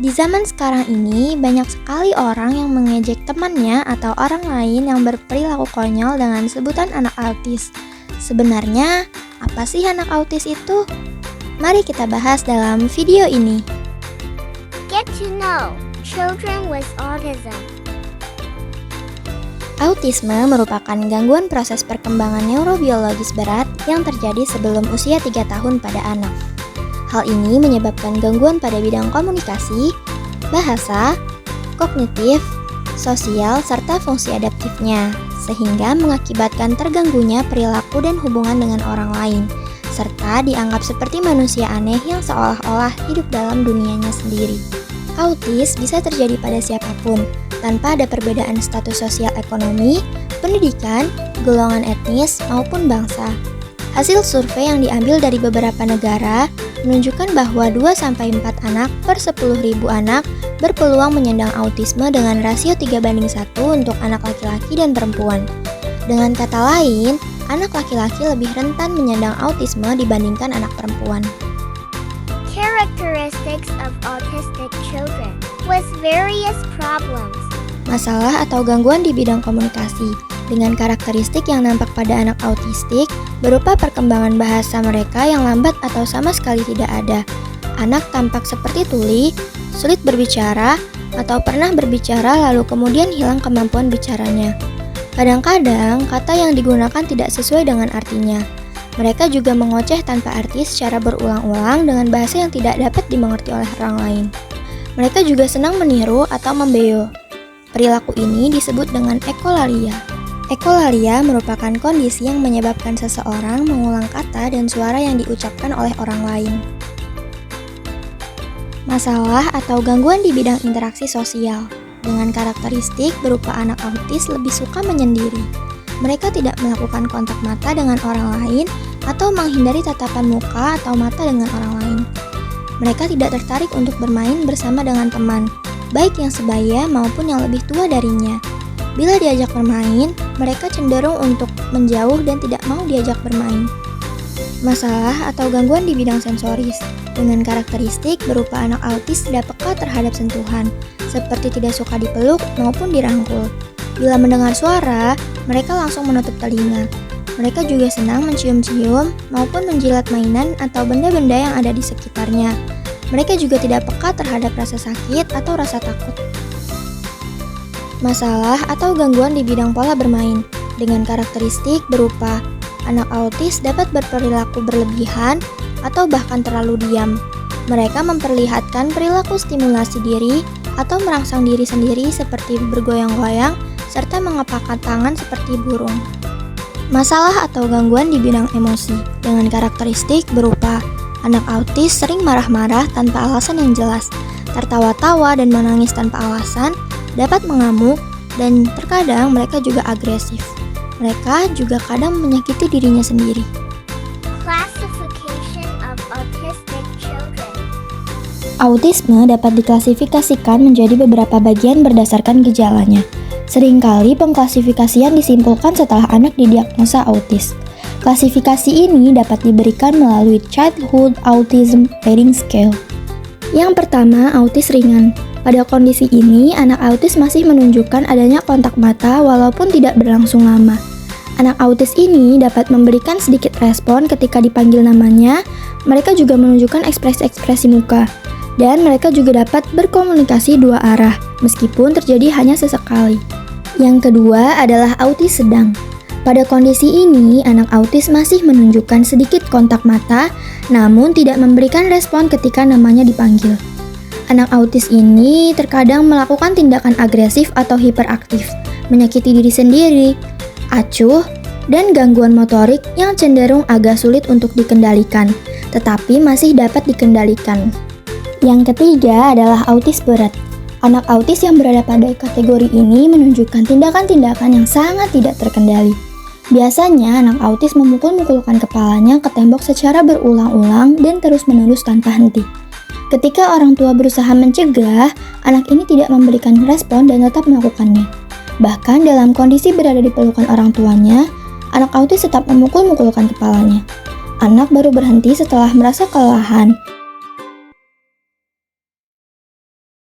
Di zaman sekarang ini, banyak sekali orang yang mengejek temannya atau orang lain yang berperilaku konyol dengan sebutan anak autis. Sebenarnya, apa sih anak autis itu? Mari kita bahas dalam video ini. Get to know children with autism. Autisme merupakan gangguan proses perkembangan neurobiologis berat yang terjadi sebelum usia 3 tahun pada anak. Hal ini menyebabkan gangguan pada bidang komunikasi, bahasa, kognitif, sosial, serta fungsi adaptifnya, sehingga mengakibatkan terganggunya perilaku dan hubungan dengan orang lain, serta dianggap seperti manusia aneh yang seolah-olah hidup dalam dunianya sendiri. Autis bisa terjadi pada siapapun, tanpa ada perbedaan status sosial ekonomi, pendidikan, golongan etnis, maupun bangsa. Hasil survei yang diambil dari beberapa negara menunjukkan bahwa 2-4 anak per 10.000 anak berpeluang menyandang autisme dengan rasio 3:1 untuk anak laki-laki dan perempuan. Dengan kata lain, anak laki-laki lebih rentan menyandang autisme dibandingkan anak perempuan. Characteristics of autistic children with various problems. Masalah atau gangguan di bidang komunikasi dengan karakteristik yang nampak pada anak autistik berupa perkembangan bahasa mereka yang lambat atau sama sekali tidak ada. Anak tampak seperti tuli, sulit berbicara, atau pernah berbicara lalu kemudian hilang kemampuan bicaranya. Kadang-kadang kata yang digunakan tidak sesuai dengan artinya. Mereka juga mengoceh tanpa arti secara berulang-ulang dengan bahasa yang tidak dapat dimengerti oleh orang lain. Mereka juga senang meniru atau membeo. Perilaku ini disebut dengan ekolalia. Ekolalia merupakan kondisi yang menyebabkan seseorang mengulang kata dan suara yang diucapkan oleh orang lain. Masalah atau gangguan di bidang interaksi sosial dengan karakteristik berupa anak autis lebih suka menyendiri. Mereka tidak melakukan kontak mata dengan orang lain atau menghindari tatapan muka atau mata dengan orang lain. Mereka tidak tertarik untuk bermain bersama dengan teman, baik yang sebaya maupun yang lebih tua darinya. Bila diajak bermain, mereka cenderung untuk menjauh dan tidak mau diajak bermain. Masalah atau gangguan di bidang sensoris dengan karakteristik berupa anak autis tidak peka terhadap sentuhan, seperti tidak suka dipeluk maupun dirangkul. Bila mendengar suara, mereka langsung menutup telinga. Mereka juga senang mencium-cium maupun menjilat mainan atau benda-benda yang ada di sekitarnya. Mereka juga tidak peka terhadap rasa sakit atau rasa takut. Masalah atau gangguan di bidang pola bermain dengan karakteristik berupa anak autis dapat berperilaku berlebihan atau bahkan terlalu diam. Mereka memperlihatkan perilaku stimulasi diri atau merangsang diri sendiri seperti bergoyang-goyang serta mengepakkan tangan seperti burung. Masalah atau gangguan di bidang emosi dengan karakteristik berupa anak autis sering marah-marah tanpa alasan yang jelas, tertawa-tawa dan menangis tanpa alasan, dapat mengamuk, dan terkadang mereka juga agresif. Mereka juga kadang menyakiti dirinya sendiri. Classification of autistic children. Autisme dapat diklasifikasikan menjadi beberapa bagian berdasarkan gejalanya. Seringkali pengklasifikasian disimpulkan setelah anak didiagnosa autis. Klasifikasi ini dapat diberikan melalui Childhood Autism Rating Scale. Yang pertama, autis ringan. Pada kondisi ini, anak autis masih menunjukkan adanya kontak mata walaupun tidak berlangsung lama. Anak autis ini dapat memberikan sedikit respon ketika dipanggil namanya. Mereka juga menunjukkan ekspresi-ekspresi muka. Dan mereka juga dapat berkomunikasi dua arah, meskipun terjadi hanya sesekali. Yang kedua adalah autis sedang. Pada kondisi ini, anak autis masih menunjukkan sedikit kontak mata, namun tidak memberikan respon ketika namanya dipanggil. Anak autis ini terkadang melakukan tindakan agresif atau hiperaktif, menyakiti diri sendiri, acuh, dan gangguan motorik yang cenderung agak sulit untuk dikendalikan, tetapi masih dapat dikendalikan. Yang ketiga adalah autis berat. Anak autis yang berada pada kategori ini menunjukkan tindakan-tindakan yang sangat tidak terkendali. Biasanya anak autis memukul-mukulkan kepalanya ke tembok secara berulang-ulang dan terus-menerus tanpa henti. Ketika orang tua berusaha mencegah, anak ini tidak memberikan respon dan tetap melakukannya. Bahkan dalam kondisi berada di pelukan orang tuanya, anak autis tetap memukul-mukulkan kepalanya. Anak baru berhenti setelah merasa kelelahan